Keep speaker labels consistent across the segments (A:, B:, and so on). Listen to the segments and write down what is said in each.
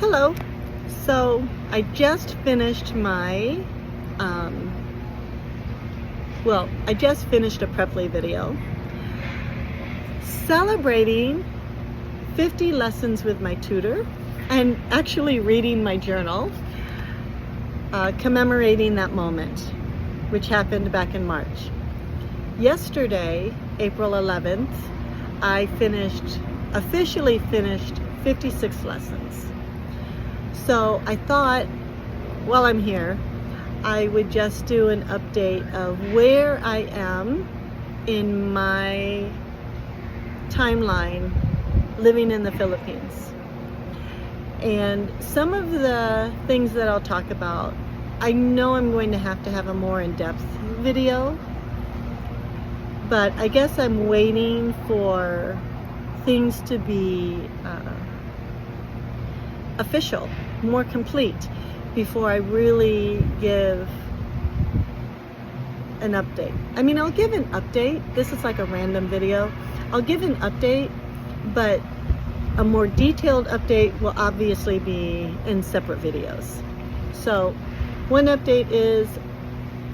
A: Hello. So I just finished my, I just finished a Preply video celebrating 50 lessons with my tutor and actually reading my journal, commemorating that moment, which happened back in March. Yesterday, April 11th, I officially finished 56 lessons. So I thought, while I'm here, I would just do an update of where I am in my timeline living in the Philippines. And some of the things that I'll talk about, I know I'm going to have a more in-depth video, but I guess I'm waiting for things to be official, more complete, before I really give an update. I mean, I'll give an update. This is like a random video. I'll give an update, but a more detailed update will obviously be in separate videos. So one update is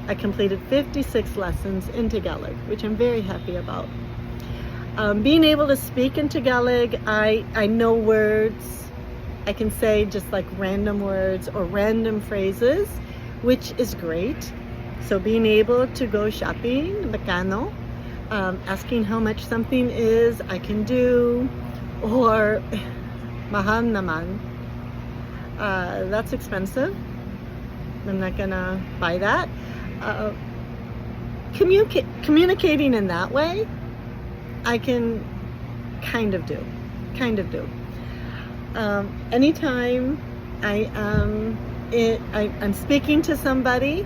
A: I completed 56 lessons in Tagalog, which I'm very happy about. Being able to speak in Tagalog, I know words. I can say just like random words or random phrases, which is great. So being able to go shopping, magkano, asking how much something is, I can do, or mahal naman, that's expensive, I'm not gonna buy that. Communicating in that way, I can kind of do. Anytime I'm speaking to somebody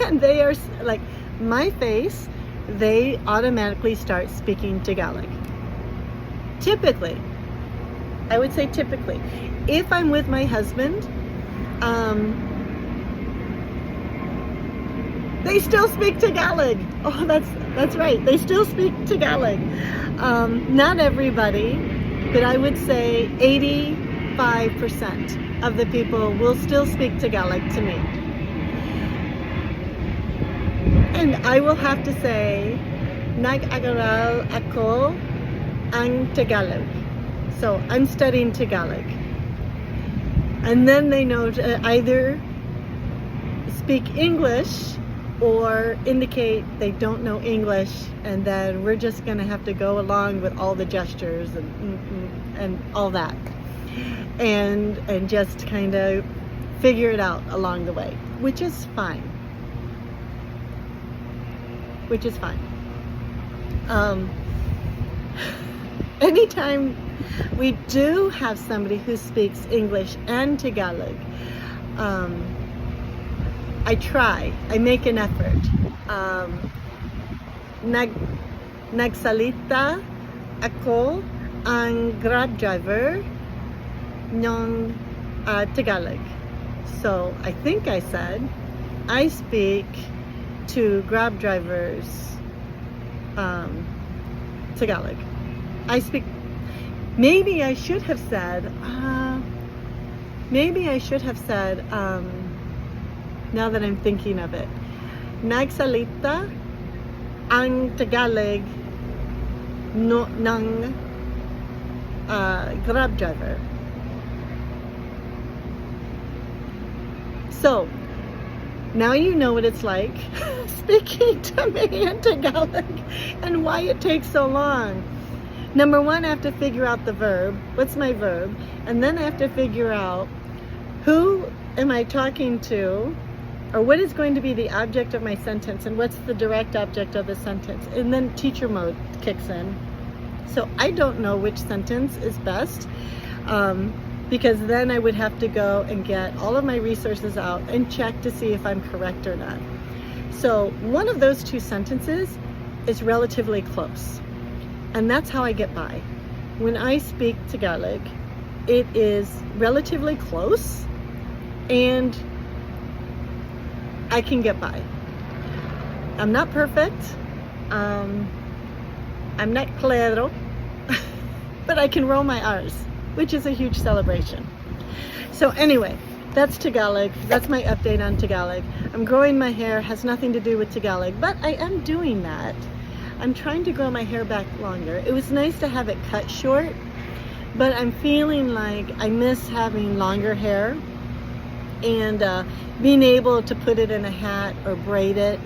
A: and they are like my face, they automatically start speaking Tagalog. Typically, I would say typically, if I'm with my husband, they still speak Tagalog. Oh, that's right. They still speak Tagalog. Not everybody, but I would say 85% of the people will still speak Tagalog to me. And I will have to say, nag-aral ako ang Tagalog. So I'm studying Tagalog. And then they know to either speak English or indicate they don't know English, and then we're just gonna have to go along with all the gestures and all that, and just kind of figure it out along the way, which is fine. Anytime we do have somebody who speaks English and Tagalog, I make an effort. Nagsalita ako ang Grab driver ng Tagalog. So I think I said, I speak to Grab drivers Tagalog. Maybe I should have said, now that I'm thinking of it, nagsalita ang Tagalog ng Grab driver. So now you know what it's like speaking to me in Tagalog and why it takes so long. Number one, I have to figure out the verb. What's my verb? And then I have to figure out who am I talking to, or what is going to be the object of my sentence, and what's the direct object of the sentence. And then teacher mode kicks in. So I don't know which sentence is best, because then I would have to go and get all of my resources out and check to see if I'm correct or not. So one of those two sentences is relatively close. And that's how I get by. When I speak Tagalog, it is relatively close, and I can get by. I'm not perfect. I'm not claro, but I can roll my R's, which is a huge celebration. So anyway, that's Tagalog. That's my update on Tagalog. I'm growing my hair, has nothing to do with Tagalog, but I am doing that. I'm trying to grow my hair back longer. It was nice to have it cut short, but I'm feeling like I miss having longer hair and being able to put it in a hat or braid it,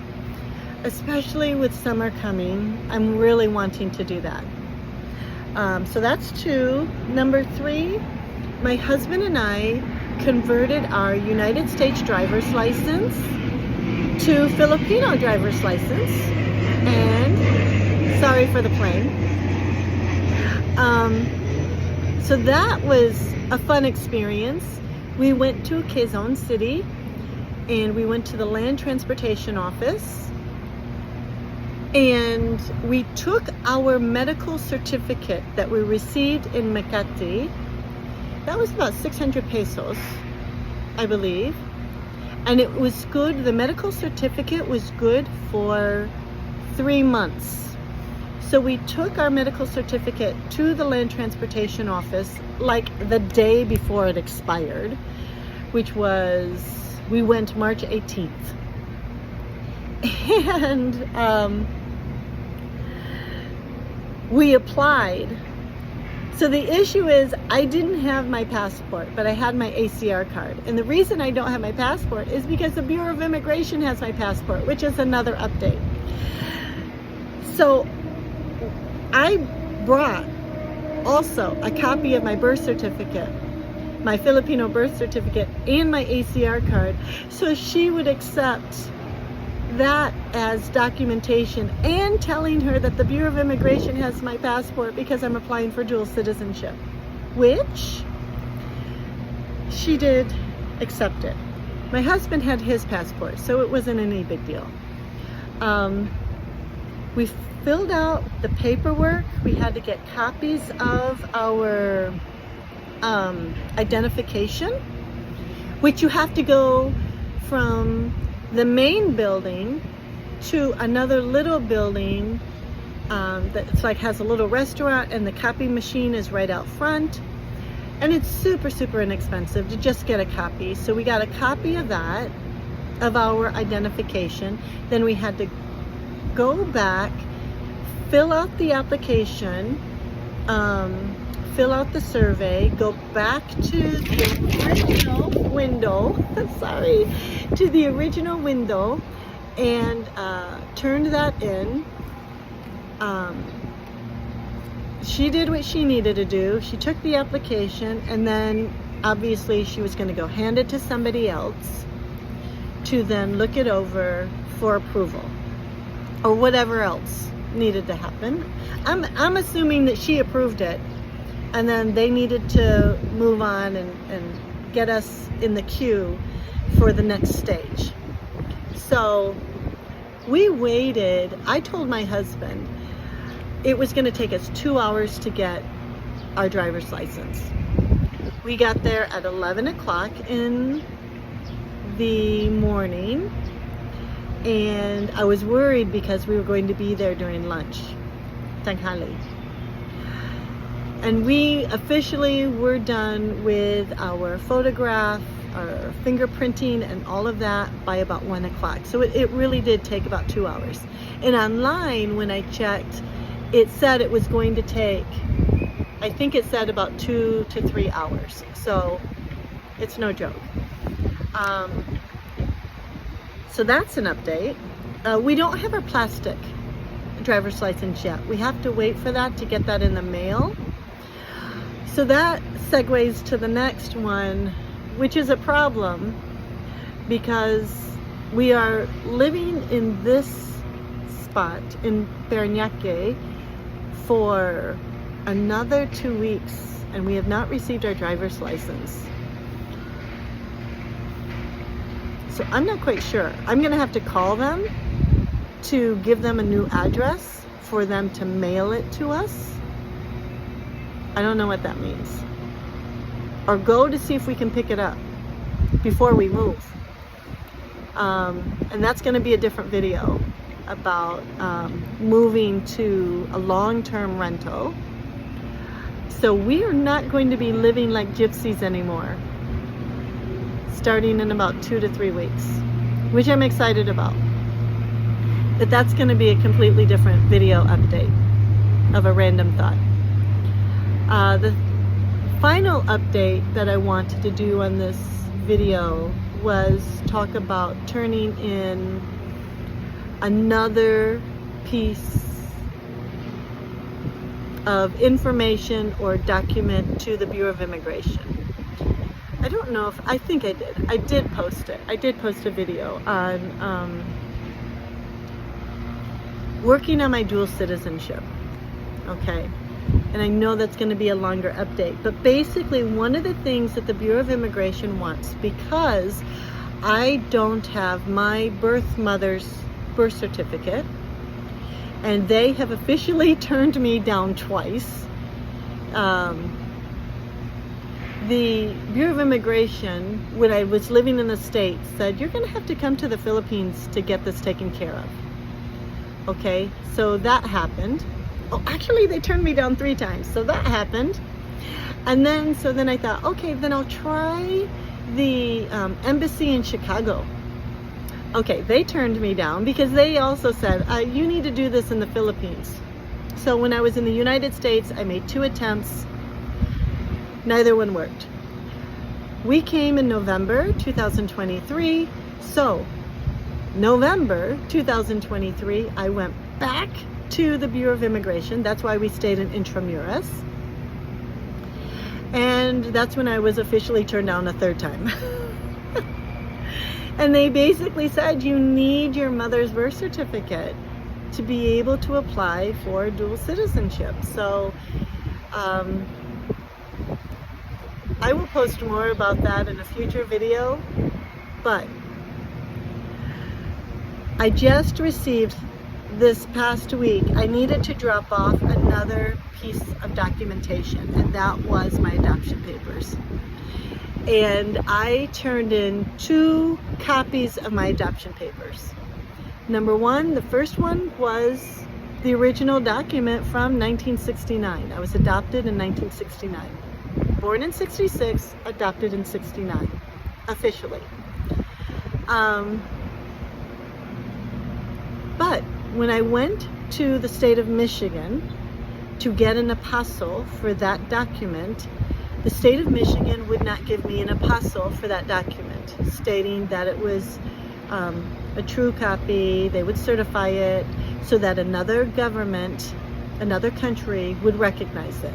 A: especially with summer coming. I'm really wanting to do that. So that's 2. Number 3, my husband and I converted our United States driver's license to Filipino driver's license, and sorry for the plane. So that was a fun experience. We went to Quezon City and we went to the Land Transportation Office, and we took our medical certificate that we received in Makati. That was about 600 pesos, I believe. And it was good. The medical certificate was good for 3 months. So we took our medical certificate to the Land Transportation Office like the day before it expired, which was, we went March 18th. And we applied. So the issue is I didn't have my passport, but I had my ACR card. And the reason I don't have my passport is because the Bureau of Immigration has my passport, which is another update. So I brought also a copy of my birth certificate, my Filipino birth certificate, and my ACR card, so she would accept that as documentation, and telling her that the Bureau of Immigration has my passport because I'm applying for dual citizenship, which she did accept it. My husband had his passport, so it wasn't any big deal. We filled out the paperwork. We had to get copies of our identification, which you have to go from the main building to another little building that's like has a little restaurant, and the copy machine is right out front, and it's super inexpensive to just get a copy. So we got a copy of that, of our identification. Then we had to go back, fill out the application, fill out the survey, go back to the original window, to the original window, and turned that in. She did what she needed to do. She took the application, and then obviously she was going to go hand it to somebody else to then look it over for approval or whatever else needed to happen. I'm assuming that she approved it, and then they needed to move on and get us in the queue for the next stage. So we waited. I told my husband it was going to take us 2 hours to get our driver's license. We got there at 11 o'clock in the morning, and I was worried because we were going to be there during lunch, tanghali. And we officially were done with our photograph, our fingerprinting, and all of that by about 1 o'clock. So it really did take about 2 hours. And online, when I checked, it said it was going to take, I think it said about 2 to 3 hours. So it's no joke. So that's an update. We don't have our plastic driver's license yet. We have to wait for that to get that in the mail. So that segues to the next one, which is a problem because we are living in this spot in Parañaque for another 2 weeks, and we have not received our driver's license. So I'm not quite sure. I'm gonna have to call them to give them a new address for them to mail it to us. I don't know what that means. Or go to see if we can pick it up before we move. And that's going to be a different video about moving to a long-term rental. So we are not going to be living like gypsies anymore. starting in about 2 to 3 weeks, which I'm excited about. But that's going to be a completely different video update of a random thought. The final update that I wanted to do on this video was talk about turning in another piece of information or document to the Bureau of Immigration. I don't know if, I think I did. I did post it. I did post a video on working on my dual citizenship. Okay. And I know that's going to be a longer update. But basically, one of the things that the Bureau of Immigration wants, because I don't have my birth mother's birth certificate, and they have officially turned me down twice. The Bureau of Immigration, when I was living in the States, said, you're going to have to come to the Philippines to get this taken care of. Okay, so that happened. Oh, actually, they turned me down 3 times, so that happened. And then, so then I thought, okay, then I'll try the embassy in Chicago. Okay, they turned me down because they also said, you need to do this in the Philippines. So when I was in the United States, I made 2 attempts. Neither one worked. We came in November 2023. So November 2023, I went back to the Bureau of Immigration. That's why we stayed in Intramuros. And that's when I was officially turned down a 3rd time. And they basically said, you need your mother's birth certificate to be able to apply for dual citizenship. So I will post more about that in a future video, but I just received this past week, I needed to drop off another piece of documentation, and that was my adoption papers. And I turned in 2 copies of my adoption papers. Number 1, the first one was the original document from 1969. I was adopted in 1969. Born in 66, adopted in 69, officially. But when I went to the state of Michigan to get an apostille for that document, the state of Michigan would not give me an apostille for that document, stating that it was a true copy. They would certify it so that another government, another country would recognize it.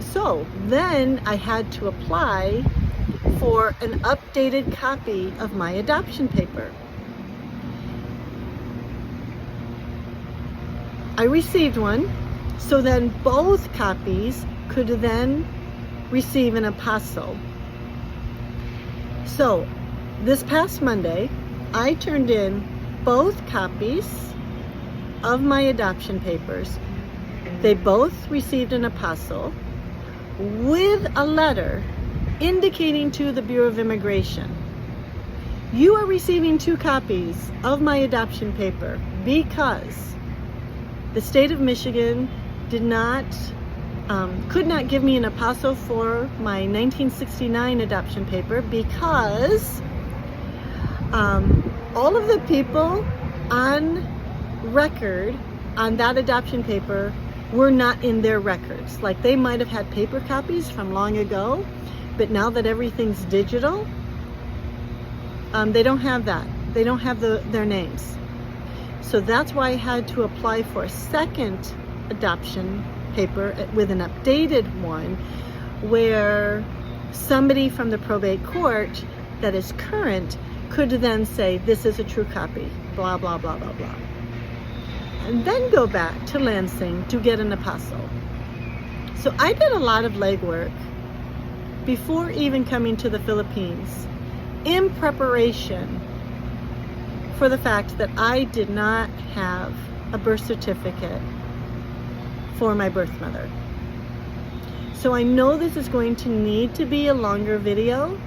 A: So then I had to apply for an updated copy of my adoption paper. I received one, so then both copies could then receive an apostille. So this past Monday, I turned in both copies of my adoption papers. They both received an apostille with a letter indicating to the Bureau of Immigration, you are receiving 2 copies of my adoption paper because the state of Michigan did not, could not give me an apostille for my 1969 adoption paper because all of the people on record on that adoption paper were not in their records. Like, they might have had paper copies from long ago, but now that everything's digital, they don't have that. They don't have their names. So that's why I had to apply for a second adoption paper with an updated one, where somebody from the probate court that is current could then say, this is a true copy, blah, blah, blah, blah, blah. And then go back to Lansing to get an apostille. So I did a lot of legwork before even coming to the Philippines in preparation for the fact that I did not have a birth certificate for my birth mother. So I know this is going to need to be a longer video.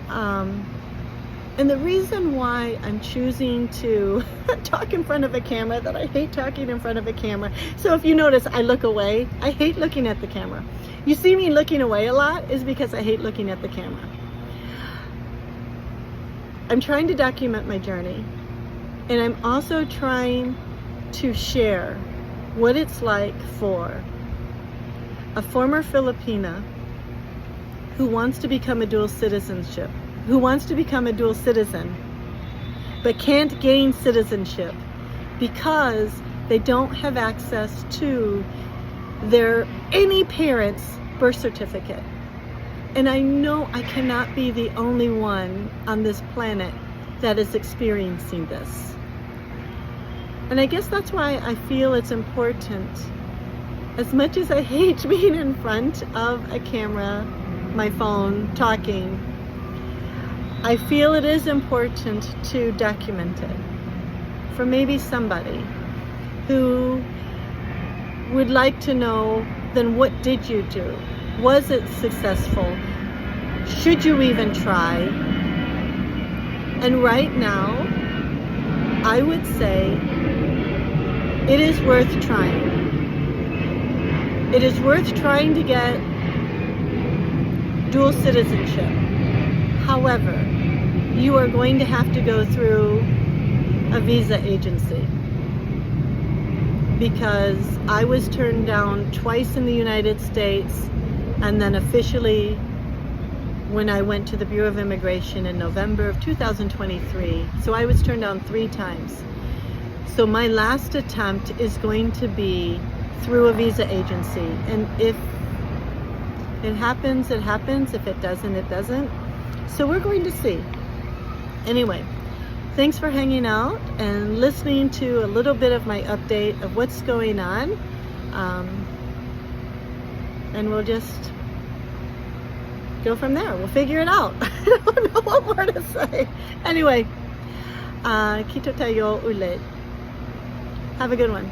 A: And And the reason why I'm choosing to talk in front of a camera, that I hate talking in front of a camera. So if you notice, I look away. I hate looking at the camera. You see me looking away a lot is because I hate looking at the camera. I'm trying to document my journey. And I'm also trying to share what it's like for a former Filipina who wants to become a dual citizen, but can't gain citizenship because they don't have access to any parent's birth certificate. And I know I cannot be the only one on this planet that is experiencing this. And I guess that's why I feel it's important, as much as I hate being in front of a camera, my phone, talking, I feel it is important to document it for maybe somebody who would like to know, then what did you do? Was it successful? Should you even try? And right now, I would say it is worth trying. It is worth trying to get dual citizenship. However, you are going to have to go through a visa agency, because I was turned down twice in the United States, and then officially when I went to the Bureau of Immigration in November of 2023. So I was turned down 3 times. So my last attempt is going to be through a visa agency. And if it happens, it happens. If it doesn't, it doesn't. So we're going to see. Anyway, thanks for hanging out and listening to a little bit of my update of what's going on. And we'll just go from there. We'll figure it out. I don't know what more to say. Anyway, kita tayo ulit. Have a good one.